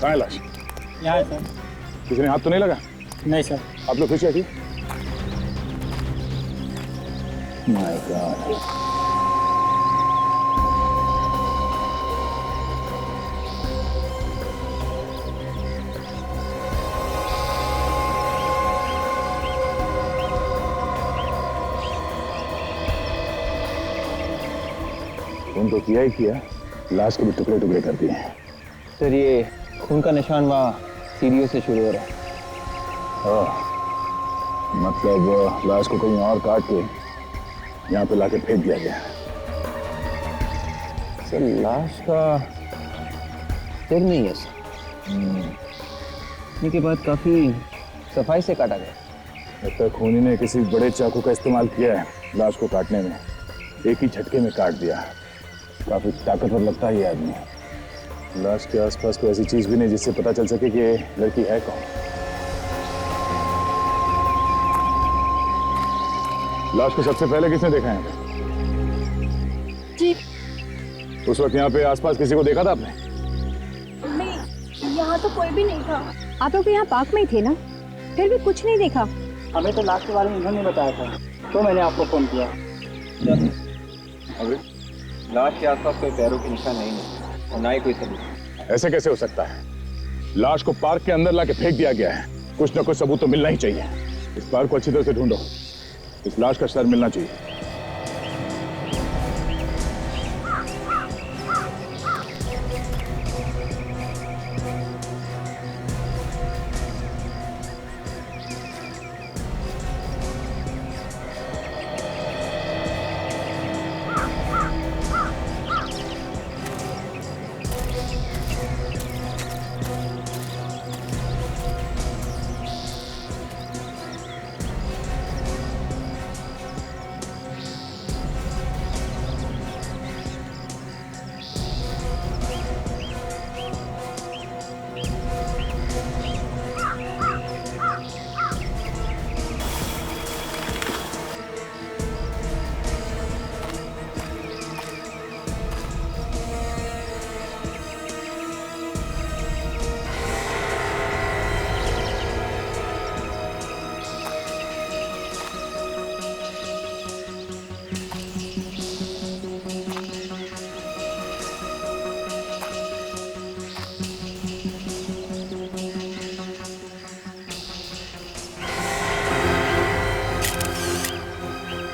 कहाँ है लाश? यहाँ है सर। किसी ने हाथ तो नहीं लगा? नहीं सर। आप लोग पीछे हटिए। My god. खून तो किया ही किया, लाश के भी टुकड़े टुकड़े कर दिए हैं। सर ये खून का निशान वहाँ सीढ़ियों से शुरू हो रहा है। मतलब लाश को कहीं और काट के यहाँ पे लाके फेंक दिया गया। सर लाश का सिर नहीं है सर। के बाद काफी सफाई से काटा गया। लगता है खूनी ने किसी बड़े चाकू का इस्तेमाल किया है लाश को काटने में। एक ही झटके में काट दिया। काफी ताकतवर लगता है ये आदमी। लाश के आसपास कोई ऐसी चीज भी नहीं जिससे पता चल सके कि ये लड़की है कौन। लाश को सबसे पहले किसने देखा है? जी उस वक्त यहाँ पे आसपास किसी को देखा था आपने? नहीं, यहाँ तो कोई भी नहीं था। आप लोग तो यहाँ पार्क में ही थे ना, फिर भी कुछ नहीं देखा? हमें तो लाश के बारे में इन्होंने बताया था, तो मैंने आपको फोन किया। अभी लाश के आसपास कोई पैरों के निशान नहीं है और ना ही कोई सबूत। ऐसे कैसे हो सकता है? लाश को पार्क के अंदर लाके फेंक दिया गया है। कुछ ना कुछ सबूत तो मिलना ही चाहिए। इस पार्क को अच्छी तरह से ढूंढो। इस लाश का सर मिलना चाहिए।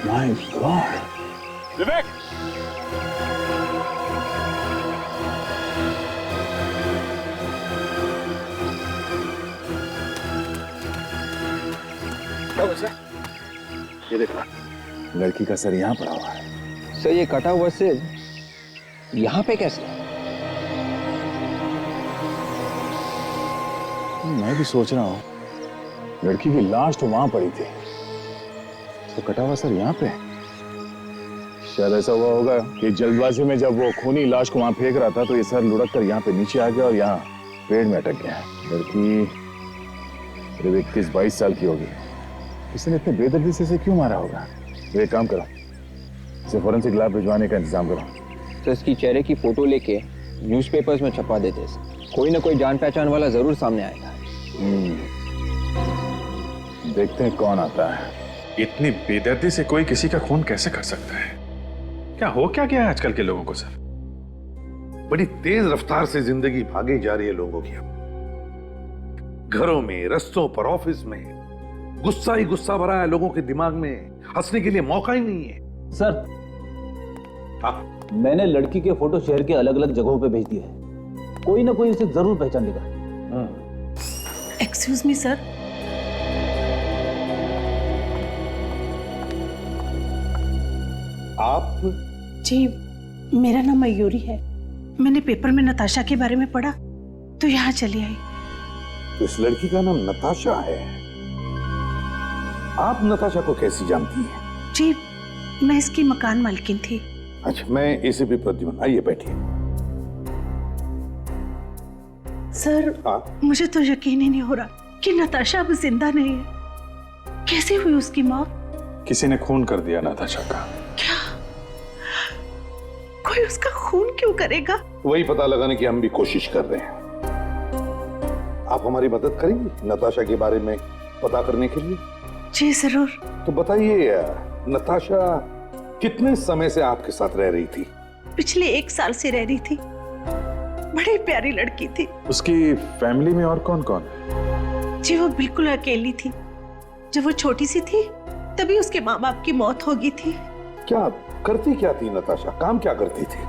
My God! विवेक! क्या बचा? ये देखो, लड़की का सर यहाँ पड़ा हुआ है। सर ये कटा हुआ सिर यहाँ पे कैसे? मैं भी सोच रहा हूँ, लड़की की लाश तो वहां पड़ी थी, तो कटा हुआ सर यहाँ पे। शायद ऐसा हुआ होगा कि जल्दबाजी में जब वो खूनी लाश को वहां फेंक रहा था तो ये सर लुढ़क कर यहाँ पे नीचे आ गया और यहाँ पेड़ में अटक गया। लड़की करीब 21-22 साल की होगी। किसी ने इतने बेदर्दी से इसे क्यों मारा होगा? तो एक काम करो, इसे फोरेंसिक लैब भिजवाने का इंतजाम करो। तो इसकी चेहरे की फोटो लेके न्यूज़पेपर्स में छपा देते। कोई ना कोई जान पहचान वाला जरूर सामने आएगा। देखते हैं कौन आता है। इतनी बेदर्दी से कोई किसी का खून कैसे कर सकता है? क्या गया है आजकल के लोगों को सर? बड़ी तेज रफ्तार से जिंदगी भागी जा रही है लोगों की। घरों में, रस्तों पर, ऑफिस में गुस्सा ही गुस्सा भरा है लोगों के दिमाग में। हंसने के लिए मौका ही नहीं है। सर, मैंने लड़की के फोटो शहर के अलग अलग जगहों पे भेज दिए हैं। कोई ना कोई उसे जरूर पहचान लेगा। एक्सक्यूज मी सर, आप? जी मेरा नाम मयूरी है। मैंने पेपर में नताशा के बारे में पढ़ा तो यहाँ चली आई। तो इस लड़की का नाम नताशा है। आप नताशा को कैसी जानती हैं? जी मैं इसकी मकान मालकिन थी। अच्छा, मैं एसीपी प्रद्युम्न, आइए बैठिए। सर मुझे तो यकीन ही नहीं हो रहा कि नताशा अब जिंदा नहीं है। कैसे हुई उसकी मौत? किसी ने खून कर दिया नताशा का। क्या कोई उसका खून क्यों करेगा? वही पता लगाने की हम भी कोशिश कर रहे हैं। आप हमारी मदद करेंगी नताशा के बारे में पता करने के लिए? जी जरूर। तो बताइए, नताशा कितने समय से आपके साथ रह रही थी? पिछले 1 साल से रह रही थी। बड़ी प्यारी लड़की थी। उसकी फैमिली में और कौन कौन? जी वो बिल्कुल अकेली थी। जब वो छोटी सी थी तभी उसके माँ बाप की मौत हो गई थी। क्या करती क्या थी नताशा? काम क्या करती थी?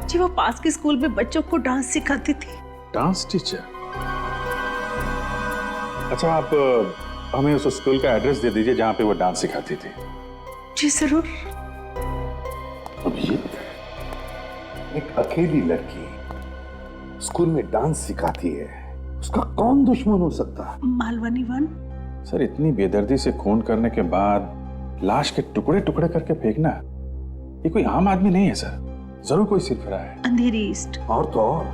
जी वो पास के स्कूल में बच्चों को डांस सिखाती थी। Dance teacher? अच्छा, आप हमें उस स्कूल का एड्रेस दे दीजिए जहां पे वो डांस सिखाती थी। जी जरूर। अभिजीत, एक अकेली लड़की स्कूल में डांस सिखाती है, उसका कौन दुश्मन हो सकता है? मालवनी वन। सर, इतनी बेदर्दी से खून करने के बाद लाश के टुकड़े टुकड़े करके फेंकना, ये कोई आम आदमी नहीं है सर। जरूर कोई सिरफिरा है। अंधेरी ईस्ट। और तो और,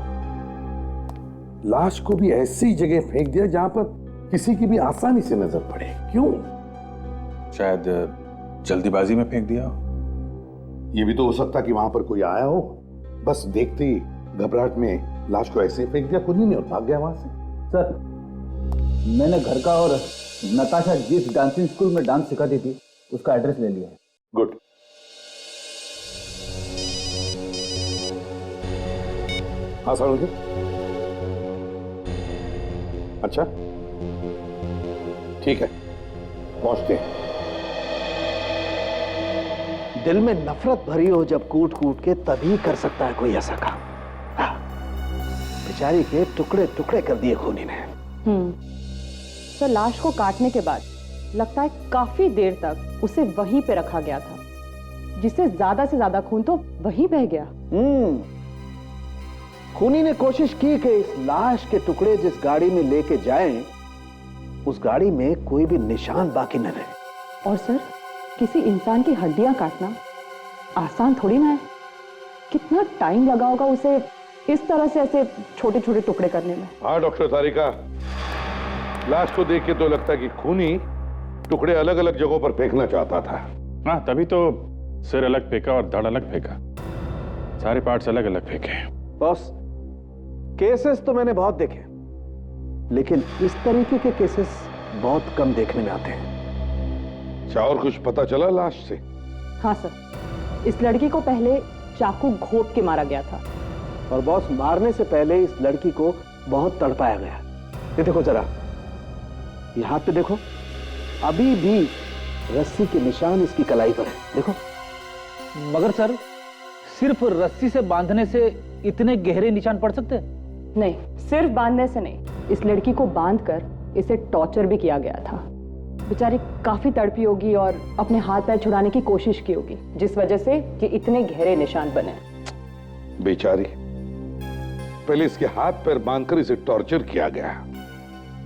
लाश को भी ऐसी जगह फेंक दिया जहां पर किसी की भी आसानी से नजर पड़े। क्यों? शायद जल्दीबाजी में फेंक दिया हो। ये भी तो हो सकता कि वहां पर कोई आया हो, बस देखते ही घबराहट में लाश को ऐसे फेंक दिया खूनी ने और भाग गया वहां से। सर, मैंने घर का और नताशा जिस डांसिंग स्कूल में डांस सिखाती थी उसका एड्रेस ले लिया है। गुड। हाँ सर। अच्छा ठीक है, पहुंचते हैं। दिल में नफरत भरी हो जब कूट कूट के, तभी कर सकता है कोई ऐसा काम। हाँ, बेचारी के टुकड़े टुकड़े कर दिए खूनी ने। सर, लाश को काटने के बाद लगता है काफी देर तक उसे वहीं पे रखा गया था, जिससे ज्यादा से ज्यादा खून तो वहीं बह गया। खूनी ने कोशिश की कि इस लाश के टुकड़े जिस गाड़ी में लेके जाएं, उस गाड़ी में कोई भी निशान बाकी न रहे। और सर, किसी इंसान की हड्डियां काटना आसान थोड़ी ना है। कितना टाइम लगा होगा उसे इस तरह से ऐसे छोटे छोटे टुकड़े करने में। हाँ डॉक्टर तारिका, लाश को देख के तो लगता है कि खूनी टुकड़े अलग अलग जगहों पर फेंकना चाहता था। हाँ, तभी तो सिर अलग फेंका और धड़ अलग फेंका, सारे पार्ट्स अलग अलग फेंके। बॉस, केसेस तो मैंने बहुत देखे, लेकिन इस तरीके के केसेस बहुत कम देखने में आते हैं। अच्छा, और कुछ पता चला लाश से? हाँ सर, इस लड़की को पहले चाकू घोंप के मारा गया था। और बॉस, मारने से पहले इस लड़की को बहुत तड़पाया गया। ये देखो जरा, ये हाथ पे देखो, अभी भी रस्सी के निशान इसकी कलाई पर है। देखो। मगर सर, सिर्फ रस्सी से बांधने से इतने गहरे निशान पड़ सकते हैं? नहीं, सिर्फ बांधने से नहीं, इस लड़की को बांधकर इसे टॉर्चर भी किया गया था। बेचारी काफी तड़पी होगी और अपने हाथ पैर छुड़ाने की कोशिश की होगी, जिस वजह से ये इतने गहरे निशान बने। बेचारी, पहले इसके हाथ पैर बांधकर इसे टॉर्चर किया गया,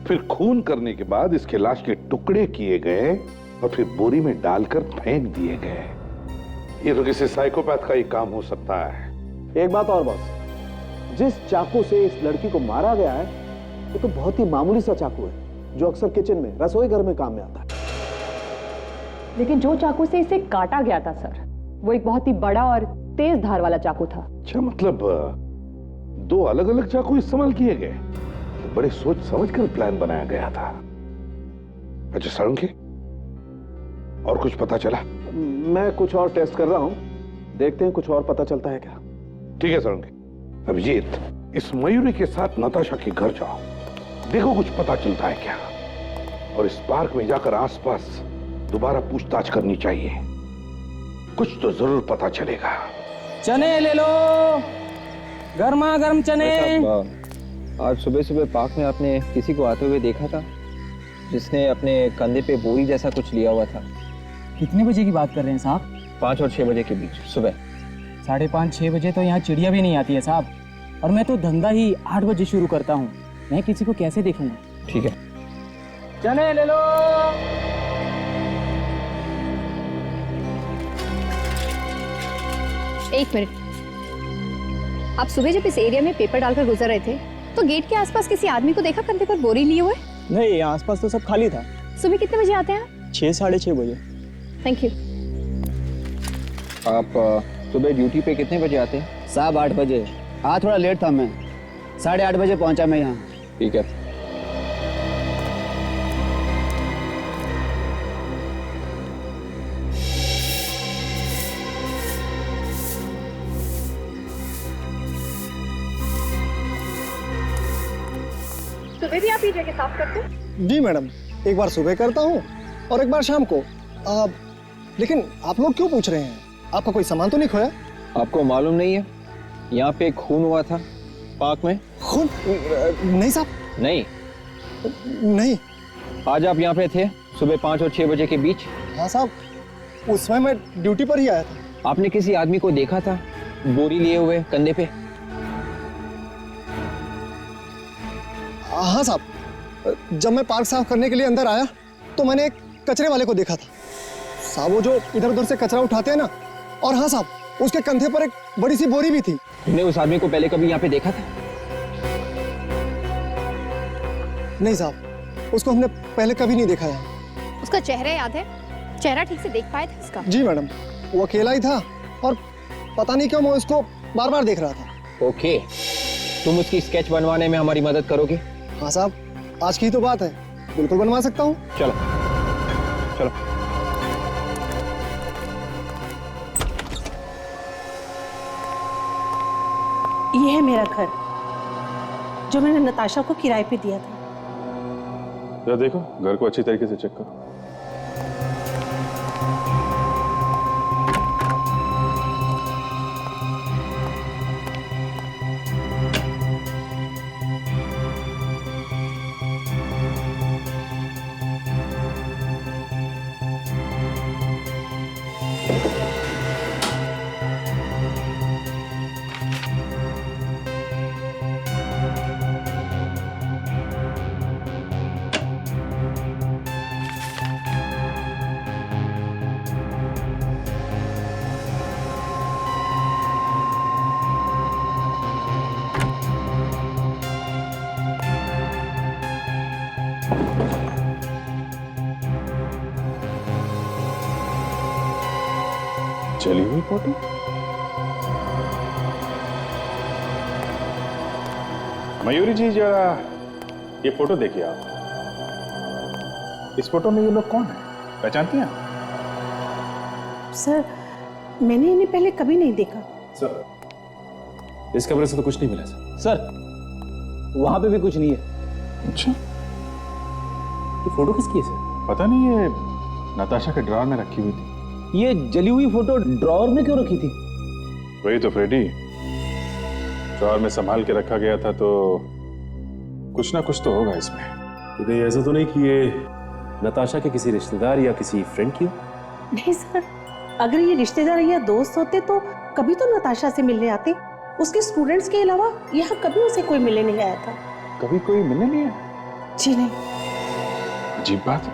फिर खून करने के बाद इसके लाश के टुकड़े किए गए और फिर बोरी में डालकर फेंक दिए गए। ये तो किसी साइकोपैथ का ही काम हो सकता है। एक बात और बॉस, जिस चाकू से इस लड़की को मारा गया है, वो तो बहुत ही मामूली सा चाकू है जो अक्सर किचन में, रसोई घर में काम में आता है। लेकिन जो चाकू से इसे काटा गया था सर, वो एक बहुत ही बड़ा और तेज धार वाला चाकू था। अच्छा, मतलब 2 अलग अलग चाकू इस्तेमाल किए गए। तो बड़े सोच समझ कर प्लान बनाया गया था। अच्छा सारंगी, और कुछ पता चला? मैं कुछ और टेस्ट कर रहा हूं, देखते हैं कुछ और पता चलता है क्या। ठीक है सारंगी। अभिजीत, इस मयूरी के साथ नताशा के घर जाओ, देखो कुछ पता चलता है क्या। और इस पार्क में जाकर आसपास दोबारा पूछताछ करनी चाहिए, कुछ तो जरूर पता चलेगा। चने ले लो, गर्मा गर्म चने। आज सुबह सुबह पार्क में आपने किसी को आते हुए देखा था, जिसने अपने कंधे पे बोरी जैसा कुछ लिया हुआ था? कितने बजे की बात कर रहे हैं साहब? 5 और 6 बजे के बीच सुबह। 5:30-6 बजे तो यहाँ चिड़िया भी नहीं आती है साहब, और मैं तो धंधा ही 8 बजे शुरू करता हूँ। मैं किसी को कैसे देखूंगा? ठीक है। चने ले लो। एक मिनट, आप सुबह जब इस एरिया में पेपर डालकर गुजर रहे थे तो गेट के आसपास किसी आदमी को देखा कंधे पर बोरी लिए हुए? नहीं, आसपास तो सब खाली था। सुबह कितने बजे आते हैं? 6-6:30 बजे। Thank you. आप सुबह ड्यूटी पे कितने बजे आते हैं? साहब 8 बजे। हाँ, थोड़ा लेट था, मैं 8:30 बजे पहुंचा मैं यहाँ। ठीक है, सुबह भी आप ये जगह साफ करते हैं? जी मैडम, एक बार सुबह करता हूँ और एक बार शाम को। लेकिन आप लोग क्यों पूछ रहे हैं? आपका कोई सामान तो नहीं खोया? आपको मालूम नहीं है यहाँ पे खून हुआ था पार्क में? खून? नहीं साहब। नहीं? नहीं। आज आप यहाँ पे थे सुबह 5 और 6 बजे के बीच? हाँ साहब, उस समय मैं ड्यूटी पर ही आया था। आपने किसी आदमी को देखा था बोरी लिए हुए कंधे पे? हाँ साहब, जब मैं पार्क साफ करने के लिए अंदर आया तो मैंने एक कचरे वाले को देखा था साहब, वो जो इधर उधर से कचरा उठाते हैं ना। और हाँ साहब, उसके कंधे पर एक बड़ी सी बोरी भी थी। तुमने उस आदमी को पहले कभी यहाँ पे देखा था? नहीं साहब, उसको हमने पहले कभी नहीं देखा है। उसका चेहरा याद है? चेहरा ठीक से देख पाए थे उसका? जी मैडम, वो अकेला ही था और पता नहीं क्यों मैं उसको बार बार देख रहा था। ओके, तुम उसकी स्केच बनवाने में हमारी मदद करोगे? हाँ साहब, आज की तो बात है, बिल्कुल बनवा सकता हूँ। चलो चलो। ये है मेरा घर जो मैंने नताशा को किराए पे दिया था। जरा देखो, घर को अच्छी तरीके से चेक करो। चली हुई फोटो? मयूरी जी, जरा ये फोटो देखिए आप। इस फोटो में ये लोग कौन है, पहचानती हैं? सर, मैंने इन्हें पहले कभी नहीं देखा। सर, इस कमरे से तो कुछ नहीं मिला सर, वहां पे भी कुछ नहीं है। अच्छा, ये फोटो किसकी है सर? पता नहीं, ये नताशा के ड्रॉर में रखी हुई थी। ये जली हुई फोटो ड्रॉअर में क्यों रखी थी? वही तो फ्रेडी, ड्रॉर में संभाल के रखा गया था, तो कुछ ना कुछ तो होगा इसमें। तो कहीं ऐसा तो नहीं कि ये नताशा के किसी रिश्तेदार या किसी फ्रेंड की हो? नहीं सर, अगर ये रिश्तेदार या दोस्त होते तो कभी तो नताशा से मिलने आते। उसके स्टूडेंट्स के अलावा यहाँ कभी उसे कोई मिलने नहीं आया था। कभी कोई मिलने नहीं आया? जी नहीं। अजीब बात है।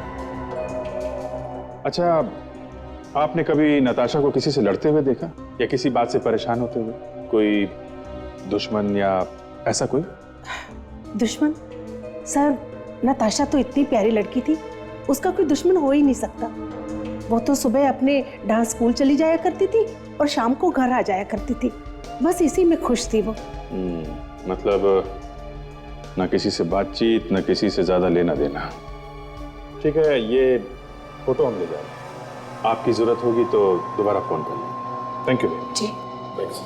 अच्छा, आपने कभी नताशा को किसी से लड़ते हुए देखा या किसी बात से परेशान होते हुए? कोई दुश्मन या ऐसा कोई? दुश्मन? सर, नताशा तो इतनी प्यारी लड़की थी, उसका कोई दुश्मन हो ही नहीं सकता। वो तो सुबह अपने डांस स्कूल चली जाया करती थी और शाम को घर आ जाया करती थी। बस इसी में खुश थी वो। मतलब ना किसी से बातचीत, ना किसी से ज्यादा लेना देना। ठीक है, ये फोटो हम ले जाएंगे। आपकी जरूरत होगी तो दोबारा फोन कर लेंगे। Thank you. जी थैंक्स।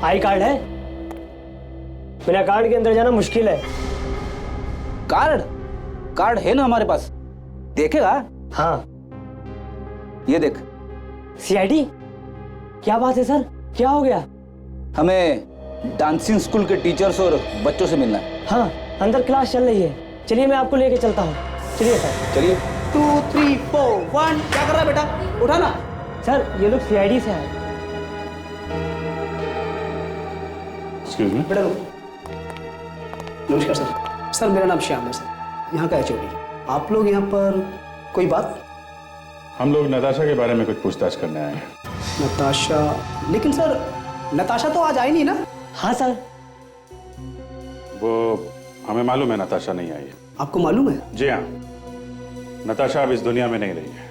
आई कार्ड है? बिना कार्ड के अंदर जाना मुश्किल है। कार्ड? कार्ड है ना हमारे पास, देखेगा? हाँ। ये देख। सीआईडी? क्या बात है सर, क्या हो गया? हमें डांसिंग स्कूल के टीचर्स और बच्चों से मिलना है। हाँ, अंदर क्लास चल रही है। चलिए मैं आपको लेके चलता हूँ। चलिए सर। चलिए। 2 3 4 1। क्या कर रहा है बेटा? उठा ना। सर, ये लोग सीआईडी से आए। Excuse me. बेटा नमस्कार सर। सर, मेरा नाम श्याम है सर, यहाँ का एचओडी। आप लोग यहाँ पर कोई बात? हम लोग नताशा के बारे में कुछ पूछताछ करने आए हैं। नताशा? लेकिन सर, नताशा तो आज आई नहीं ना? हाँ सर। वो हमें मालूम है नताशा नहीं आई है। आपको मालूम है? जी हाँ, नताशा अब इस दुनिया में नहीं रही है,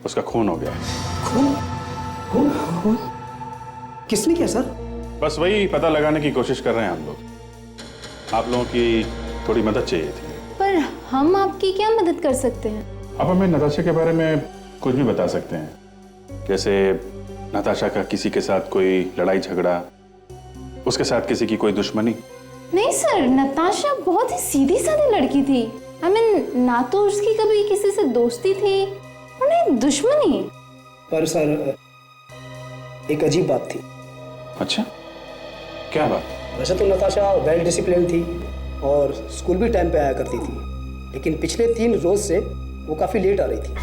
उसका खून हो गया है। खून? खून? खून? किसने किया सर? बस वही पता लगाने की कोशिश कर रहे हैं हम लोग। आप लोगों की थोड़ी मदद चाहिए थी। पर हम आपकी क्या मदद कर सकते हैं? आप हमें नताशा के बारे में कुछ भी बता सकते हैं, जैसे नताशा का किसी के साथ कोई लड़ाई झगड़ा, उसके साथ किसी की कोई दुश्मनी? नहीं सर, नताशा बहुत ही सीधी सादी लड़की थी। I mean, ना तो उसकी कभी किसी से दोस्ती थी और नहीं दुश्मनी। पर सर एक अजीब बात थी। अच्छा, क्या बात? वैसे तो नताशा वेल डिसिप्लिन थी और स्कूल भी टाइम पे आया करती थी, लेकिन पिछले 3 रोज से वो काफ़ी लेट आ रही थी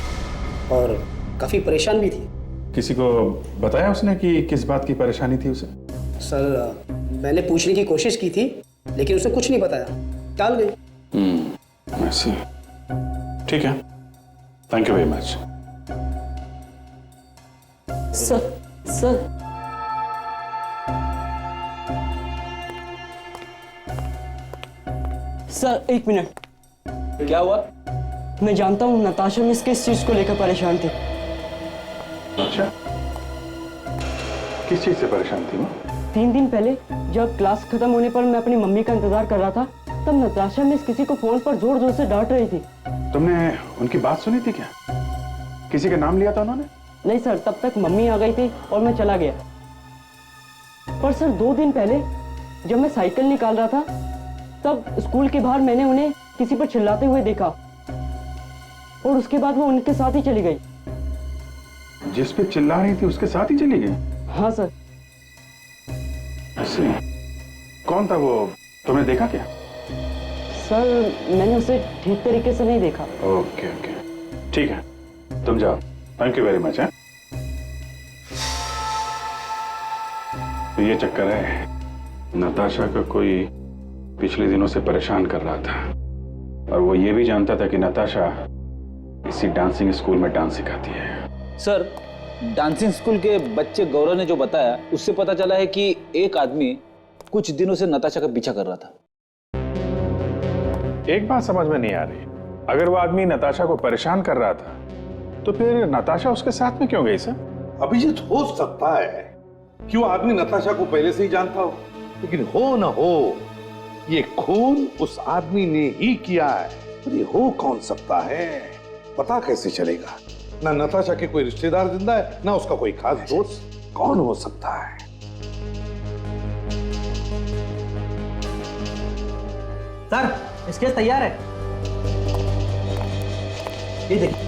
और काफ़ी परेशान भी थी। किसी को बताया उसने कि किस बात की परेशानी थी उसे? सर मैंने पूछने की कोशिश की थी, लेकिन उसने कुछ नहीं बताया, टाल गई। ऐसी। ठीक है, thank you very much. Sir sir एक मिनट। क्या हुआ? मैं जानता हूँ नताशा मिस किस चीज को लेकर परेशान थी। अच्छा, किस चीज से परेशान थी वो? 3 दिन पहले जब क्लास खत्म होने पर मैं अपनी मम्मी का इंतजार कर रहा था, तब नताशा मिस किसी को फोन पर जोर जोर से डांट रही थी। तुमने उनकी बात सुनी थी क्या? किसी का नाम लिया था उन्होंने? नहीं सर, तब तक मम्मी आ गई थी और मैं चला गया। पर सर 2 दिन पहले जब मैं साइकिल निकाल रहा था, तब स्कूल के बाहर मैंने उन्हें किसी पर चिल्लाते हुए देखा और उसके बाद वो उनके साथ ही चली गई। जिस पे चिल्ला रही थी उसके साथ ही चली गई? हाँ सर। ऐसे? कौन था वो, तुमने देखा क्या? सर मैंने उसे ठीक तरीके से नहीं देखा। ओके ओके, ठीक है, तुम जाओ। Thank you very much. तो ये चक्कर है, नताशा का कोई पिछले दिनों से परेशान कर रहा था और वो ये भी जानता था कि नताशा इसी डांसिंग स्कूल में डांस सिखाती है। सर, डांसिंग स्कूल के बच्चे गौरव ने जो बताया उससे पता चला है कि एक आदमी कुछ दिनों से नताशा का पीछा कर रहा था। एक बात समझ में नहीं आ रही, अगर वो आदमी नताशा को परेशान कर रहा था तो फिर नताशा उसके साथ में क्यों गई सर? अभिजीत, हो सकता है कि वो आदमी नताशा को पहले से ही जानता हो, लेकिन हो न हो ये खून उस आदमी ने ही किया है। पर ये हो कौन सकता है, पता कैसे चलेगा? ना नताशा के कोई रिश्तेदार जिंदा है, ना उसका कोई खास दोस्त। कौन हो सकता है? सर स्केच तैयार है, ये देखिए।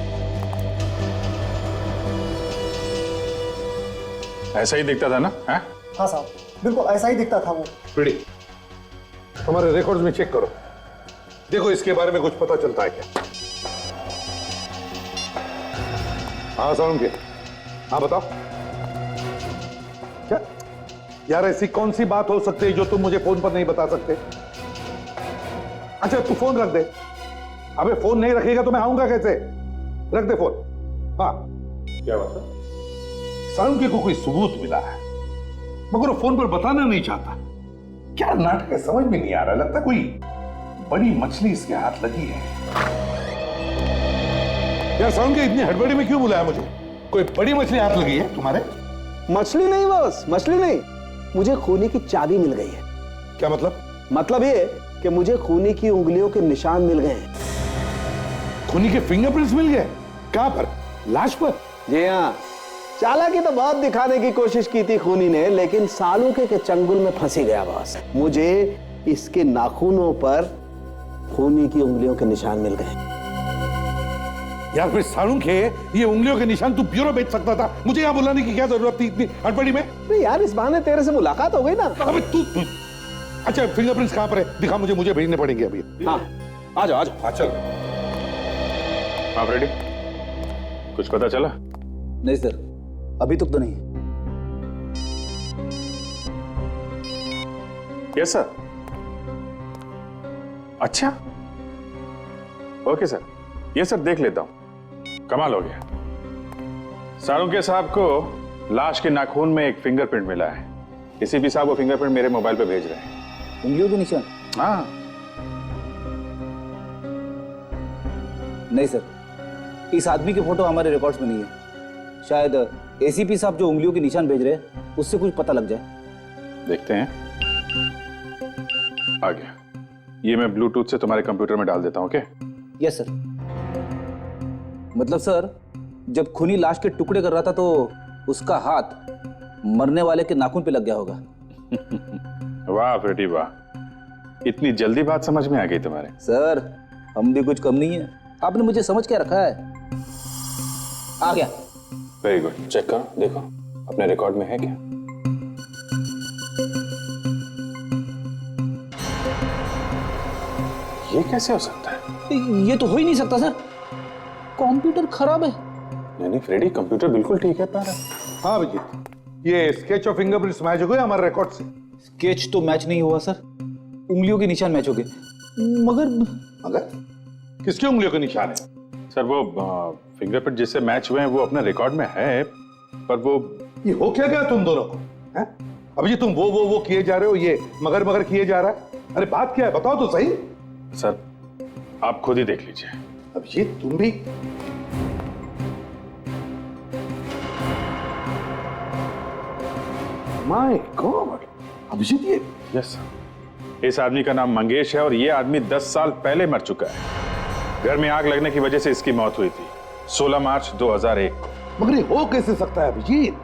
ऐसा ही दिखता था ना? हाँ साहब, बिल्कुल ऐसा ही दिखता था वो। पीड़ी, हमारे रिकॉर्ड्स में चेक करो, देखो इसके बारे में कुछ पता चलता है क्या? हाँ साउंड के, हाँ बताओ। क्या यार, ऐसी कौन सी बात हो सकती है जो तुम मुझे फोन पर नहीं बता सकते? अच्छा तू फोन रख दे। अबे फोन नहीं रखेगा तो मैं आऊंगा कैसे? रख दे फोन। हाँ क्या बात है? साउंड को कोई सबूत मिला है मगर वो फोन पर बताना नहीं चाहता। क्या नाटक है, समझ में नहीं आ रहा। लगता कोई बड़ी मछली इसके हाथ लगी है। यार साउंड के, इतनी हड़बड़ी में क्यों बुलाया मुझे? कोई बड़ी मछली हाथ लगी है तुम्हारे? मछली नहीं बॉस, मछली नहीं, मुझे खूनी की चाबी मिल गई है। क्या मतलब? मतलब ये कि मुझे खूनी की उंगलियों के निशान मिल गए हैं। खूनी के फिंगरप्रिंट्स मिल गए? कहां पर? लाश पर? जी हाँ, चालाकी तो बहुत दिखाने की कोशिश की थी खूनी ने, लेकिन सालों के चंगुल में फंसी गया बॉस। मुझे इसके नाखूनों पर खूनी की उंगलियों के निशान मिल गए। यार फिर सालू के ये उंगलियों के निशान तू ब्यूरो बेच सकता था, मुझे यहाँ बुलाने की क्या जरूरत थी इतनी हड़बड़ी में? नहीं यार, इस बहाने तेरे से मुलाकात हो गई ना। अबे तू अच्छा फिंगरप्रिंट्स कहाँ पर है? दिखा मुझे भेजने पड़ेंगे अभी। हाँ आ जाओ हाँ चल। आप रेडी? कुछ पता चला? नहीं सर, अभी तक तो नहीं। Yes sir. अच्छा ओके सर, ये सर देख लेता हूं। कमाल हो गया। सारुके साहब को लाश के नाखून में एक फिंगरप्रिंट मिला है। एसीपी साहब वो फिंगरप्रिंट मेरे मोबाइल पे भेज रहे हैं। उंगलियों के निशान? हाँ। नहीं सर, इस आदमी की फोटो हमारे रिकॉर्ड्स में नहीं है। शायद एसीपी साहब जो उंगलियों के निशान भेज रहे हैं उससे कुछ पता लग जाए। देखते हैं। आ गया। ये मैं ब्लूटूथ से तुम्हारे कंप्यूटर में डाल देता हूं। ओके? Yes sir. मतलब सर, जब खूनी लाश के टुकड़े कर रहा था तो उसका हाथ मरने वाले के नाखून पे लग गया होगा। वाह फ्रेडी वाह, इतनी जल्दी बात समझ में आ गई तुम्हारे। सर हम भी कुछ कम नहीं है, आपने मुझे समझ के रखा है। आ गया। वेरी गुड, चेक करो, देखो अपने रिकॉर्ड में है क्या। ये कैसे हो सकता है? ये तो हो ही नहीं सकता सर, कंप्यूटर खराब है। नहीं फ्रेडी, कंप्यूटर बिल्कुल ठीक है पर। हाँ भैया, ये स्केच और फिंगरप्रिंट्स मैच हो गए हमारे रिकॉर्ड से। स्केच तो मैच नहीं हुआ सर, उंगलियों के निशान मैच हो गए। मगर किसकी उंगलियों के निशान है? सर वो फिंगरप्रिंट जिससे मैच हुए हैं वो अपने रिकॉर्ड में है, पर वो ये हो क्या गया तुम दोनों को? हैं? अब ये तुम वो किए जा रहे हो, ये मगर किए जा रहा है। अरे बात क्या है बताओ तो सही। सर आप खुद ही देख लीजिए। अब ये तुम भी माय गॉड, अभिजीत ये यस सर, इस आदमी का नाम मंगेश है और ये आदमी 10 साल पहले मर चुका है। घर में आग लगने की वजह से इसकी मौत हुई थी 16 मार्च 2001 को। मगर ये हो कैसे सकता है अभिजीत?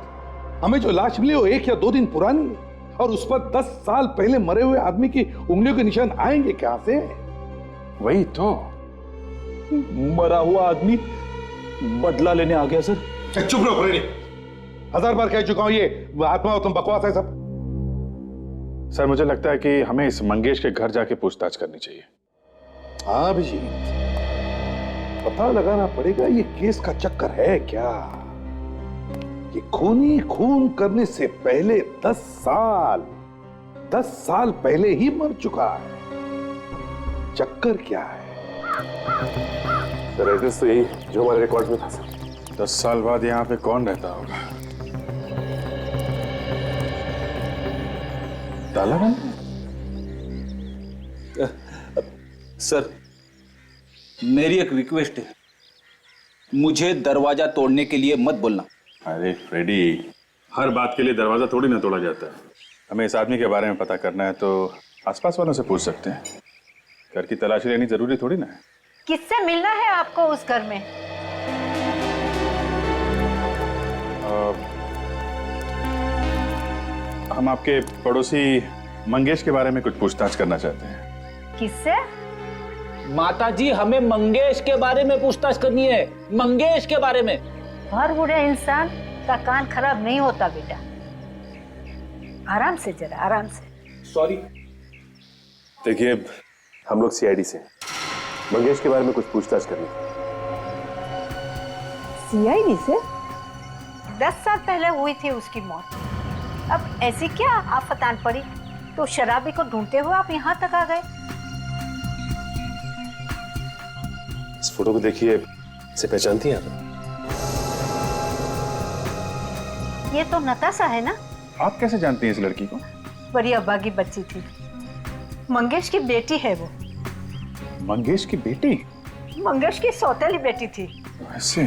हमें जो लाश मिली वो 1 या 2 दिन पुरानी है और उस पर 10 साल पहले मरे हुए आदमी की उंगलियों के निशान आएंगे कहां से? वही तो, मरा हुआ आदमी बदला लेने आ गया सर। चुप रहो फ्रेडी, 1000 बार कह चुका हूं ये आत्मा और तुम बकवास है सब। सर मुझे लगता है कि हमें इस मंगेश के घर जाके पूछताछ करनी चाहिए। हाँ अभिजीत, पता लगाना पड़ेगा ये केस का चक्कर है क्या। ये खूनी खून करने से पहले 10 साल पहले ही मर चुका है। चक्कर क्या है? सर एड्रेस तो यही जो हमारे रिकॉर्ड में था सर। 10 साल बाद यहाँ पे कौन रहता होगा? ताला बंद? सर मेरी एक रिक्वेस्ट है, मुझे दरवाजा तोड़ने के लिए मत बोलना। अरे फ्रेडी, हर बात के लिए दरवाजा थोड़ी ना तोड़ा जाता है। हमें इस आदमी के बारे में पता करना है तो आसपास वालों से पूछ सकते हैं। घर की तलाशी लेनी जरूरी थोड़ी ना है। किससे मिलना है आपको उस घर में? हम आपके पड़ोसी मंगेश के बारे में कुछ पूछताछ करना चाहते हैं। किससे? माता जी हमें मंगेश के बारे में पूछताछ करनी है, मंगेश के बारे में। हर बुरे इंसान का कान खराब नहीं होता बेटा, आराम से जरा आराम से। सॉरी। देखिए हम लोग सीआईडी से मंगेश के बारे में कुछ पूछताछ करनी। सीआईडी से? 10 साल पहले हुई थी उसकी मौत, अब ऐसी क्या आफतान पड़ी तो शराबी को ढूंढते हुए आप यहाँ तक आ गए? इस फोटो को देखिए, इसे पहचानती हैं आप? ये तो नताशा है ना? आप कैसे जानती हैं इस लड़की को? बड़ी अभागी बच्ची थी, मंगेश की बेटी है वो। मंगेश की बेटी? मंगेश की सौतेली बेटी थी। ऐसे?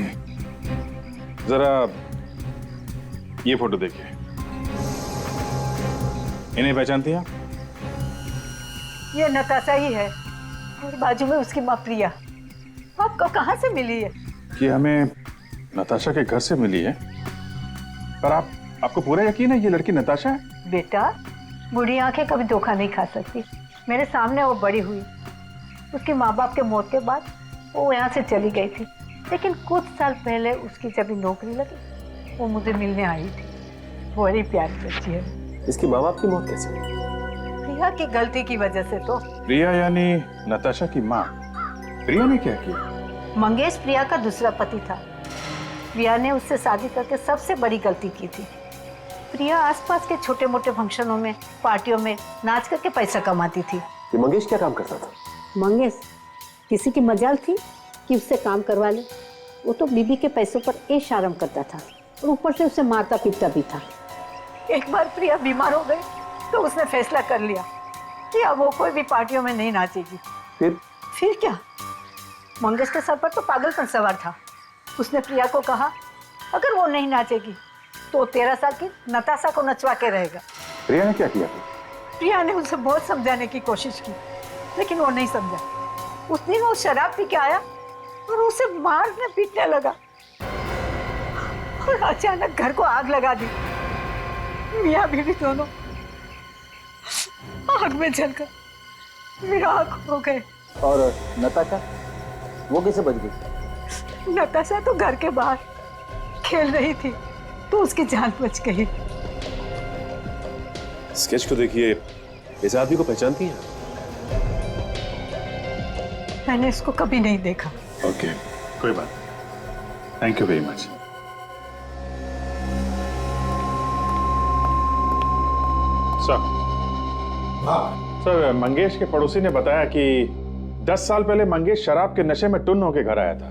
जरा ये फोटो देखिए, इन्हें पहचानती हैं? ये नताशा ही है और बाजू में उसकी माँ प्रिया। आपको कहाँ से मिली है? कि हमें नताशा के घर से मिली है, पर आपको पूरा यकीन है ये लड़की नताशा है? बेटा, बूढ़ी आंखें कभी धोखा नहीं खा सकती। मेरे सामने वो बड़ी हुई, उसके माँ बाप के मौत के बाद वो यहाँ से चली गई थी, लेकिन कुछ साल पहले उसकी जब नौकरी लगी वो मुझे मिलने आई थी। बड़ी प्यारी बच्ची है। इसकी माँ बाप की मौत कैसे? प्रिया की गलती की वजह से। तो प्रिया यानी नताशा की माँ? प्रिया ने क्या किया? मंगेश प्रिया का दूसरा पति था। प्रिया ने उससे शादी करके सबसे बड़ी गलती की थी। प्रिया आसपास के छोटे मोटे फंक्शनों में, पार्टियों में नाच करके पैसा कमाती थी। ये मंगेश क्या काम करता था? मंगेश किसी की मजाल थी कि उससे काम करवा ले। वो तो बीबी के पैसों पर ऐश आराम करता था और ऊपर से उसे मारता पीटता भी था। एक बार प्रिया बीमार हो गई तो उसने फैसला कर लिया कि अब वो कोई भी पार्टियों में नहीं नाचेगी। फिर क्या, मंगेश के सर पर तो पागलपन सवार था। उसने प्रिया को कहा अगर वो नहीं नाचेगी तो 13 साल की नताशा को नचवा के रहेगा। प्रिया ने क्या किया? प्रिया ने उसे बहुत समझाने की कोशिश की लेकिन वो नहीं समझा। उस दिन वो शराब पी के आया और उसे मारने पीटने लगा। और अचानक घर को आग लगा दी। मियाँ बीवी दोनों आग में जलकर राख हो गए। और नताशा, वो कैसे बच गई? नताशा तो घर के बाहर खेल रही थी तो उसकी जान बच गई। स्केच को देखिए, इस आदमी को पहचानती हैं? मैंने इसको कभी नहीं देखा। ओके, कोई बात। Thank you very much. Sir, Mangesh के पड़ोसी ने बताया कि 10 साल पहले मंगेश शराब के नशे में टुन्न होकर घर आया था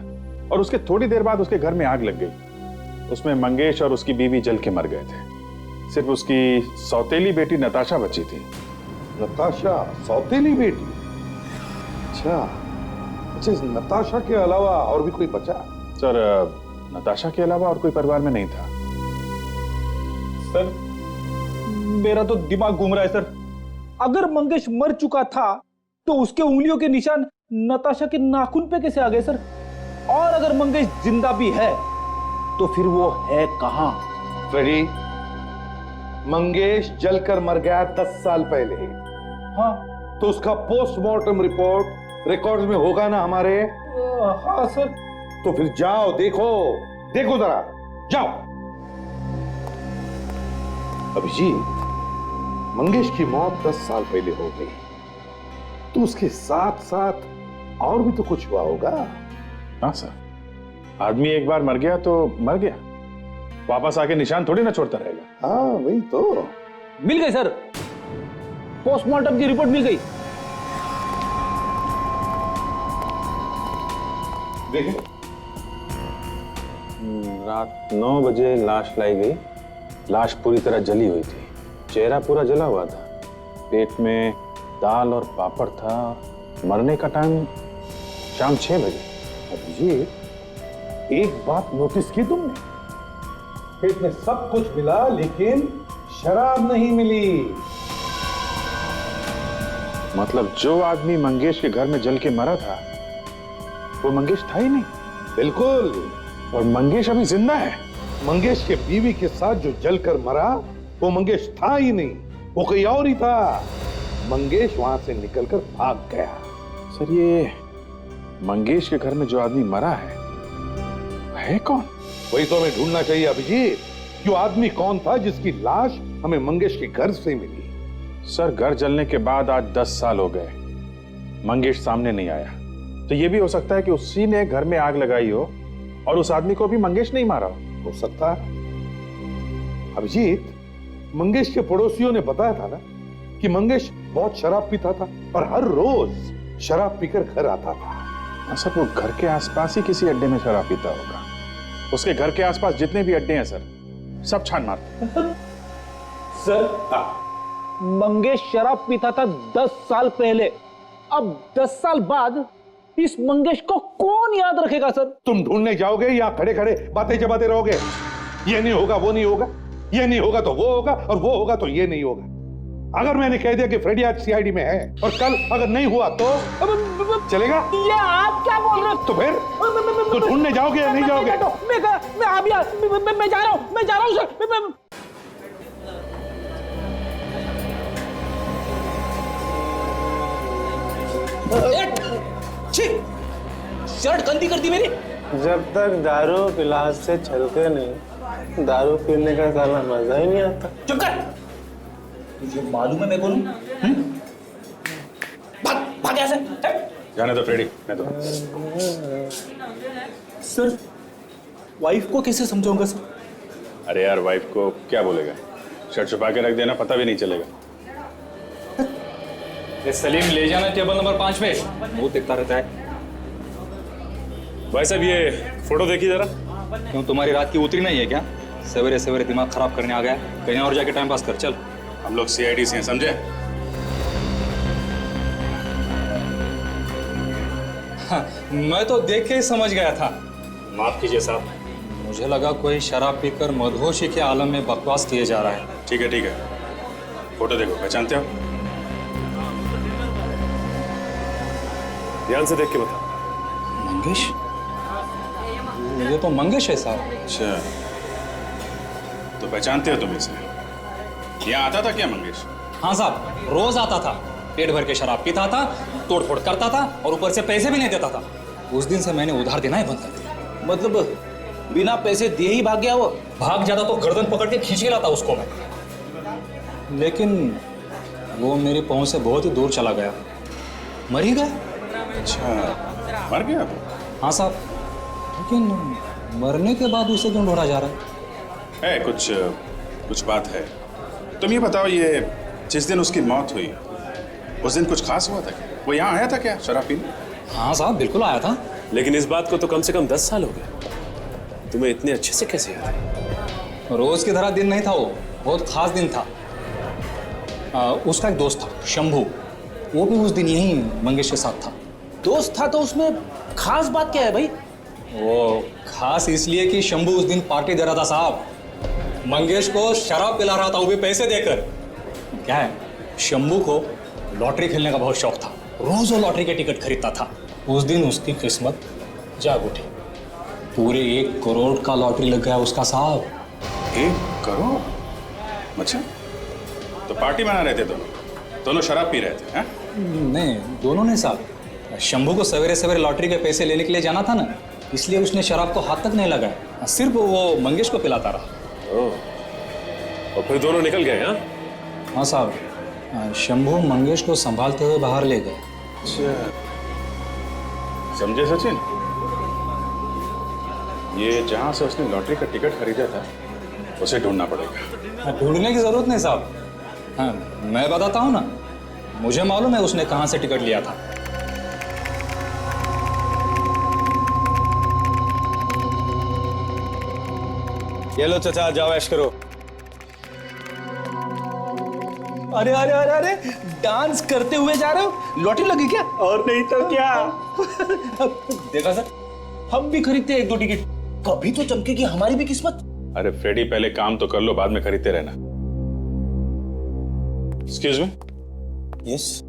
और उसके थोड़ी देर बाद उसके घर में आग लग गई। उसमें मंगेश और उसकी बीवी जल के मर गए थे। सिर्फ उसकी सौतेली बेटी नताशा बची थी। नताशा सौतेली बेटी? अच्छा, इस नताशा के अलावा और भी कोई बचा? सर, नताशा के अलावा और कोई परिवार में नहीं था। सर, मेरा तो दिमाग घूम रहा है सर। अगर मंगेश मर चुका था तो उसके उंगलियों के निशान नताशा के नाखून पे कैसे आ गए सर? और अगर मंगेश जिंदा भी है तो फिर वो है कहां? फ्रेडी, मंगेश जलकर मर गया 10 साल पहले। हाँ, तो उसका पोस्टमार्टम रिपोर्ट रिकॉर्ड्स में होगा ना हमारे? हाँ सर। तो फिर जाओ, देखो देखो जरा, जाओ। अभिजीत, मंगेश की मौत 10 साल पहले हो गई, तो उसके साथ साथ और भी तो कुछ हुआ होगा। हाँ सर, आदमी एक बार मर गया तो मर गया, वापस आके निशान थोड़ी ना छोड़ता रहेगा। हाँ वही तो। मिल गई सर, पोस्टमार्टम की रिपोर्ट मिल गई। देखिए, रात 9 बजे लाश लाई गई। लाश पूरी तरह जली हुई थी, चेहरा पूरा जला हुआ था, पेट में दाल और पापड़ था। मरने का टाइम शाम 6 बजे। अभिजीत, एक बात नोटिस की तुमने? पेट में सब कुछ मिला लेकिन शराब नहीं मिली। मतलब जो आदमी मंगेश के घर में जल के मरा था वो मंगेश था ही नहीं। बिल्कुल। और मंगेश अभी जिंदा है। मंगेश के बीवी के साथ जो जलकर मरा वो मंगेश था ही नहीं, वो कोई और ही था। मंगेश वहां से निकलकर भाग गया। सर, ये मंगेश के घर में जो आदमी मरा है कौन? वही तो हमें ढूंढना चाहिए अभिजीत, कि वो आदमी कौन था जिसकी लाश हमें मंगेश के घर से मिली। सर, घर जलने के बाद आज 10 साल हो गए, मंगेश सामने नहीं आया। तो ये भी हो सकता है कि उसी ने घर में आग लगाई हो और उस आदमी को भी मंगेश नहीं मारा हो सकता है। अभिजीत, मंगेश के पड़ोसियों ने बताया था ना कि मंगेश बहुत शराब पीता था और हर रोज शराब पीकर घर आता था। सर, वो घर के आसपास ही किसी अड्डे में शराब पीता होगा। उसके घर के आसपास जितने भी अड्डे हैं सर, सब छान मारते। सर, मंगेश शराब पीता था 10 साल पहले। अब 10 साल बाद इस मंगेश को कौन याद रखेगा सर? तुम ढूंढने जाओगे या खड़े खड़े बातें जमाते रहोगे? ये नहीं होगा, वो नहीं होगा, ये नहीं होगा तो वो होगा, और वो होगा तो ये नहीं होगा। अगर मैंने कह दिया कि फ्रेडी आज सीआईडी में है और कल अगर नहीं हुआ तो चलेगा? ये आप क्या बोल रहे हो? तो फिर तो ढूंढने जाओगे या नहीं जाओगे? मैं जा रहा हूं सर। शर्ट गंदी कर दी मेरी। जब तक दारू गिलास से छलके नहीं, दारू पीने का साला मजा ही नहीं आता। चुप कर। तुझे मालूम है मैं कौन हूं? भाग यहाँ से। जाने दो फ्रेडी, मैं तो। सर, वाइफ को कैसे समझाऊंगा सर? अरे यार, वाइफ को क्या बोलेगा? शर्ट छुपा के रख देना, पता भी नहीं चलेगा। सलीम, ले जाना टेबल नंबर 5 पे। वो देखता रहता है। भाई साहब, ये फोटो देखिए जरा। क्यों, तुम्हारी रात की उतरी नहीं है क्या? सवेरे सवेरे दिमाग खराब करने आ गया, कहीं और जाके टाइम पास कर। चल, हम लोग सीआईडी से हैं, समझे? हाँ, मैं तो देख के ही समझ गया था। माफ कीजिए साहब, मुझे लगा कोई शराब पीकर मदहोशी के आलम में बकवास किए जा रहा है। ठीक है ठीक है, फोटो देखो, पहचानते हो? ध्यान से देख के बता। मंगेश? ये तो मंगेश है साहब। अच्छा, तो पहचानते हो तुम इसे? यहाँ आता था क्या मंगेश? हाँ साहब, रोज आता था, पेट भर के शराब पीता था, तोड़फोड़ करता था और ऊपर से पैसे भी नहीं देता था। उस दिन से मैंने उधार देना ही बंद कर दिया। मतलब बिना पैसे दिए ही भाग गया वो? भाग जाता तो गर्दन पकड़ के खींच के लाता उसको मैं, लेकिन वो मेरी पहुंच से बहुत ही दूर चला गया, मर ही गया। अच्छा, मर गया? हाँ साहब, लेकिन मरने के बाद उसे क्यों ढूंढा जा रहा है? कुछ बात है। तुम ये बताओ, ये जिस दिन उसकी मौत हुई उस दिन कुछ खास हुआ था क्या? वो यहाँ आया था क्या शराब पीने? हाँ साहब, बिल्कुल आया था। लेकिन इस बात को तो कम से कम 10 साल हो गए, तुम्हें इतने अच्छे से कैसे याद है? रोज की तरह दिन नहीं था वो, बहुत खास दिन था। उसका एक दोस्त था शंभू, वो भी उस दिन यही मंगेश के साथ था। दोस्त था तो उसमें खास बात क्या है भाई? वो खास इसलिए कि शंभू उस दिन पार्टी दे रहा था साहब, मंगेश को शराब पिला रहा था, वो भी पैसे देकर। क्या है, शंभू को लॉटरी खेलने का बहुत शौक था, रोज वो लॉटरी के टिकट खरीदता था। उस दिन उसकी किस्मत जाग उठी, पूरे 1 करोड़ का लॉटरी लग गया उसका साहब। 1 करोड़? अच्छा, तो पार्टी बना रहे थे दोनों शराब पी रहे थे? नहीं, दोनों नहीं साहब, शंभू को सवेरे सवेरे लॉटरी के पैसे लेने के लिए जाना था ना, इसलिए उसने शराब को हाथ तक नहीं लगाया, सिर्फ वो मंगेश को पिलाता रहा। और फिर दोनों निकल गए? हाँ साहब, शंभू मंगेश को संभालते हुए बाहर ले गए। अच्छा, समझे सचिन? ये जहां से उसने लॉटरी का टिकट खरीदा था उसे ढूंढना पड़ेगा। ढूंढने की जरूरत नहीं साहब, हाँ मैं बताता हूँ ना, मुझे मालूम है उसने कहां से टिकट लिया था। ये लो चाचा, जाओ ऐश करो। अरे अरे अरे अरे, डांस करते हुए जा रहे हो? लॉटरी लगी क्या? और नहीं तो क्या। देखा सर, हम भी खरीदते हैं 1-2 टिकट, कभी तो चमकेगी हमारी भी किस्मत। अरे फ्रेडी, पहले काम तो कर लो, बाद में खरीदते रहना। Excuse me. यस,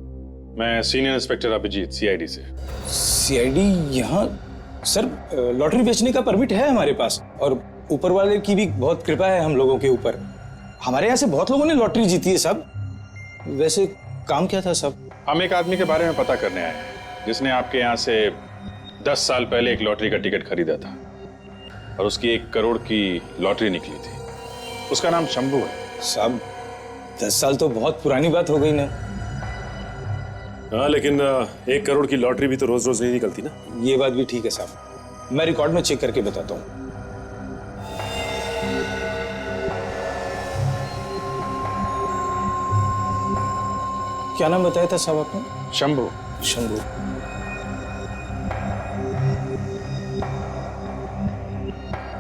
मैं सीनियर इंस्पेक्टर अभिजीत, सीआईडी से। सीआईडी यहाँ? सर, लॉटरी बेचने का परमिट है हमारे पास, और ऊपर वाले की भी बहुत कृपा है हम लोगों के ऊपर। हमारे यहाँ से बहुत लोगों ने लॉटरी जीती है साहब। वैसे काम क्या था साहब? हम एक आदमी के बारे में पता करने आए हैं जिसने आपके यहाँ से 10 साल पहले एक लॉटरी का टिकट खरीदा था और उसकी 1 करोड़ की लॉटरी निकली थी। उसका नाम शंभू है। साहब 10 साल तो बहुत पुरानी बात हो गई ना। हाँ, लेकिन 1 करोड़ की लॉटरी भी तो रोज रोज नहीं निकलती ना। ये बात भी ठीक है साहब, मैं रिकॉर्ड में चेक करके बताता हूँ। क्या नाम बताया था साहब आपने? शंभू। शंभू।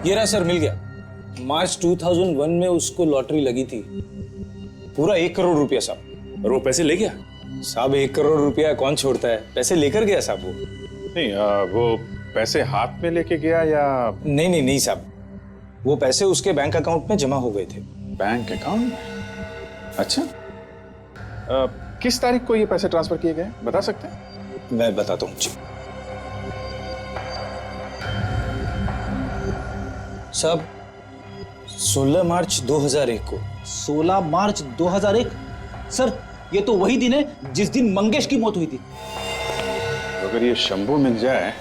ये रहा सर, मिल गया। मार्च 2001 में उसको लॉटरी लगी थी, पूरा 1 करोड़ रुपया साहब। और वो पैसे ले गया? साहब 1 करोड़ रुपया कौन छोड़ता है, पैसे लेकर गया साहब वो। नहीं, वो पैसे हाथ में लेके गया या? नहीं साहब, वो पैसे उसके बैंक अकाउंट में जमा हो गए थे। Bank account? अच्छा, किस तारीख को ये पैसे ट्रांसफर किए गए, बता सकते हैं? मैं बताता हूँ जी। साहब 16 मार्च 2001 को। 16 मार्च 2001? सर ये तो वही दिन है जिस दिन मंगेश की मौत हुई थी। अगर ये शंभू मिल जाए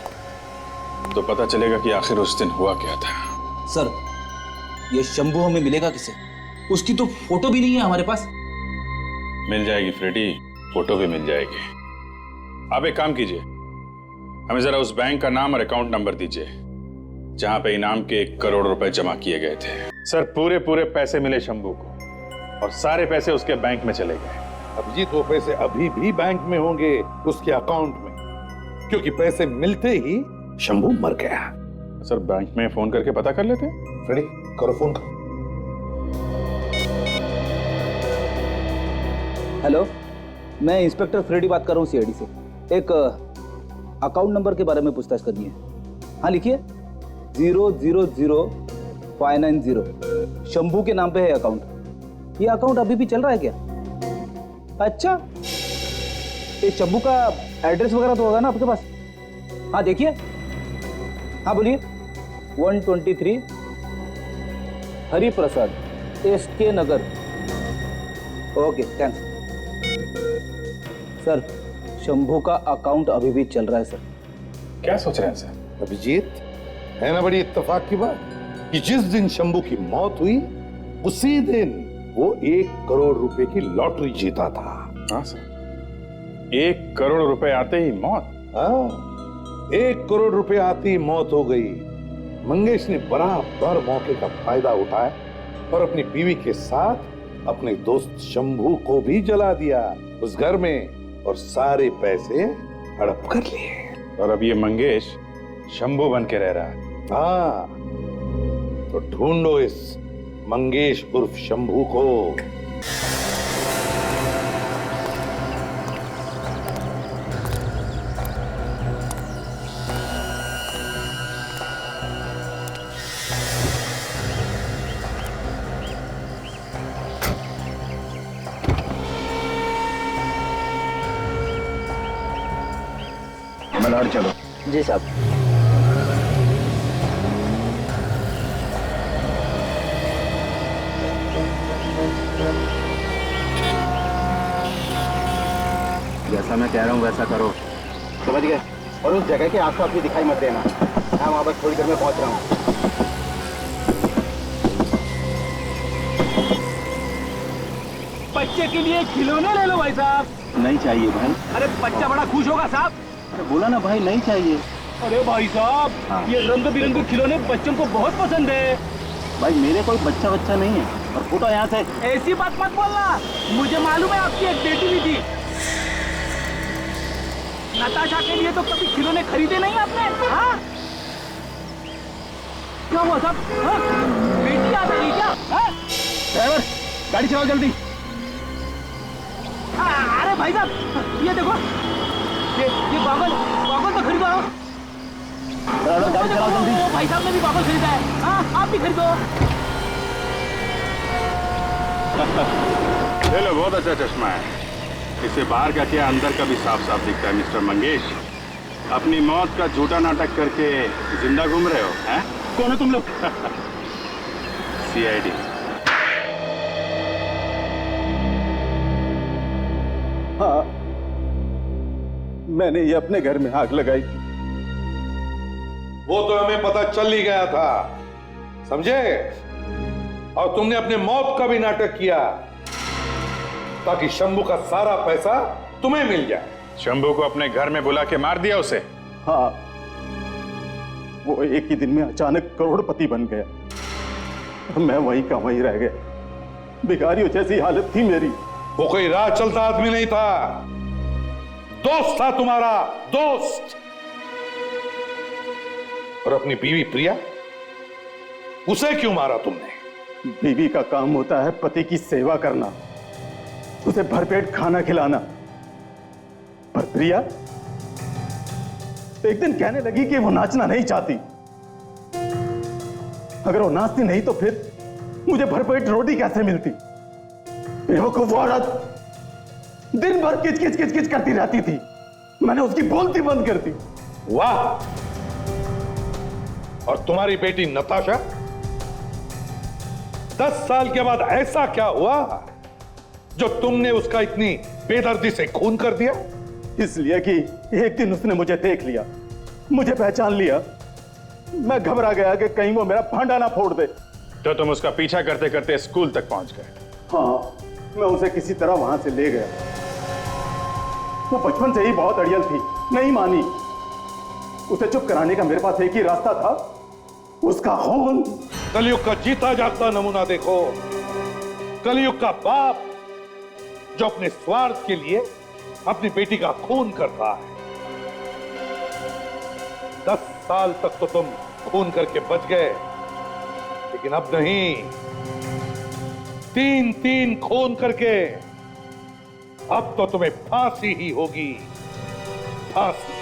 तो पता चलेगा कि आखिर उस दिन हुआ क्या था। सर ये शंभू हमें मिलेगा किसे? उसकी तो फोटो भी नहीं है हमारे पास। मिल जाएगी फ्रेडी, फोटो भी मिल जाएगी। आप एक काम कीजिए, हमें जरा उस बैंक का नाम और अकाउंट नंबर दीजिए जहां पे इनाम के 1 करोड़ रुपए जमा किए गए थे। सर पूरे पैसे मिले शंभू को और सारे पैसे उसके बैंक में चले गए। अभिजीत, वो पैसे अभी भी बैंक में होंगे उसके अकाउंट में, क्योंकि पैसे मिलते ही शंभू मर गया। सर बैंक में फोन करके पता कर लेते। फ्रेडी करो फोन करो। हेलो, मैं इंस्पेक्टर फ्रेडी बात कर रहा हूँ सीआईडी से। एक अकाउंट नंबर के बारे में पूछताछ करनी है। हाँ लिखिए, 000590। शंभू के नाम पे है अकाउंट। ये अकाउंट अभी भी चल रहा है क्या? अच्छा, ये शंभू का एड्रेस वगैरह तो होगा ना आपके पास? हाँ देखिए, हाँ बोलिए। 123 Hariprasad SK Nagar. Okay thanks sir. Shambhu का अकाउंट अभी भी चल रहा है सर। क्या सोच रहे हैं सर? अभिजीत, है ना बड़ी इत्तेफाक की बात कि जिस दिन शंभू की मौत हुई उसी दिन वो 1 करोड़ रुपए की लॉटरी जीता था। हाँ सर, 1 करोड़ रुपए आते ही मौत? हाँ, 1 करोड़ रुपए आते ही मौत हो गई। मंगेश ने बराबर मौके का फायदा उठाया और अपनी बीवी के साथ अपने दोस्त शंभू को भी जला दिया उस घर में और सारे पैसे हड़प कर लिए। और अब ये मंगेश शंभू बन के रह रहा है। हाँ, तो ढूंढो इस मंगेश उर्फ शंभू को। मलाड चलो। जी साहब। जैसा मैं कह रहा हूँ वैसा करो। समझ गए? और उस जगह के आसपास भी दिखाई मत देना। मैं वहां बस थोड़ी देर में पहुंच रहा हूँ। बच्चे के लिए खिलौने ले लो भाई साहब। नहीं चाहिए भाई। अरे बच्चा बड़ा खुश होगा साहब। अरे बोला ना भाई नहीं चाहिए। अरे भाई साहब, हाँ। ये रंग बिरंगे खिलौने बच्चों को बहुत पसंद है। भाई मेरे कोई बच्चा नहीं है। और फूटो यहाँ से। ऐसी बात मत बोलना, मुझे मालूम है आपकी एक बेटी भी थी। नताशा के लिए तो कभी खिलौने खरीदे नहीं आपने? हाँ? क्या हुआ साहब? हाँ? बेटी आ गई क्या? हाँ? ड्राइवर गाड़ी चलाओ जल्दी। अरे भाई साहब, ये देखो, ये गॉगल तो खरीदो। ड्राइवर गाड़ी चलाओ जल्दी। भाई साहब ने भी गॉगल खरीदा है। हाँ, आप भी खरीदो। चलो, बहुत अच्छा चश्मा है। इससे बाहर का क्या अंदर का भी साफ साफ दिखता है। मिस्टर मंगेश, अपनी मौत का झूठा नाटक करके जिंदा घूम रहे हो, हैं? कौन हो तुम लोग? CID। हाँ, मैंने ये अपने घर में आग लगाई। वो तो हमें पता चल ही गया था, समझे? और तुमने अपने मौत का भी नाटक किया ताकि शंभू का सारा पैसा तुम्हें मिल जाए। शंभू को अपने घर में बुला के मार दिया उसे? हाँ, वो एक ही दिन में अचानक करोड़पति बन गया। मैं वहीं का वहीं रह गया। भिखारियों जैसी हालत थी मेरी। वो कोई राह चलता आदमी नहीं था, दोस्त था तुम्हारा, दोस्त। और अपनी बीवी प्रिया, उसे क्यों मारा तुमने? बीवी का काम होता है पति की सेवा करना, उसे भरपेट खाना खिलाना। पर प्रिया एक दिन कहने लगी कि वो नाचना नहीं चाहती। अगर वो नाचती नहीं तो फिर मुझे भरपेट रोटी कैसे मिलती? बेवकूफ औरत, दिन भर किच किच किच किच करती रहती थी। मैंने उसकी बोलती बंद कर दी। वाह! और तुम्हारी बेटी नताशा, 10 साल के बाद ऐसा क्या हुआ जो तुमने उसका इतनी बेदर्दी से खून कर दिया? इसलिए कि एक दिन उसने मुझे देख लिया, मुझे पहचान लिया। मैं घबरा गया कि कहीं वो मेरा भांडा ना फोड़ दे। तो तुम उसका पीछा करते करते स्कूल तक पहुंच गए? हाँ, मैं उसे किसी तरह वहां से ले गया। वो बचपन से ही बहुत अड़ियल थी, नहीं मानी। उसे चुप कराने का मेरे पास एक ही रास्ता था, उसका खून। कलयुग का जीता जागता नमूना देखो। कलयुग का बाप जो अपने स्वार्थ के लिए अपनी बेटी का खून करता है। 10 साल तक तो तुम खून करके बच गए, लेकिन अब नहीं। 3-3 खून करके अब तो तुम्हें फांसी ही होगी, फांसी।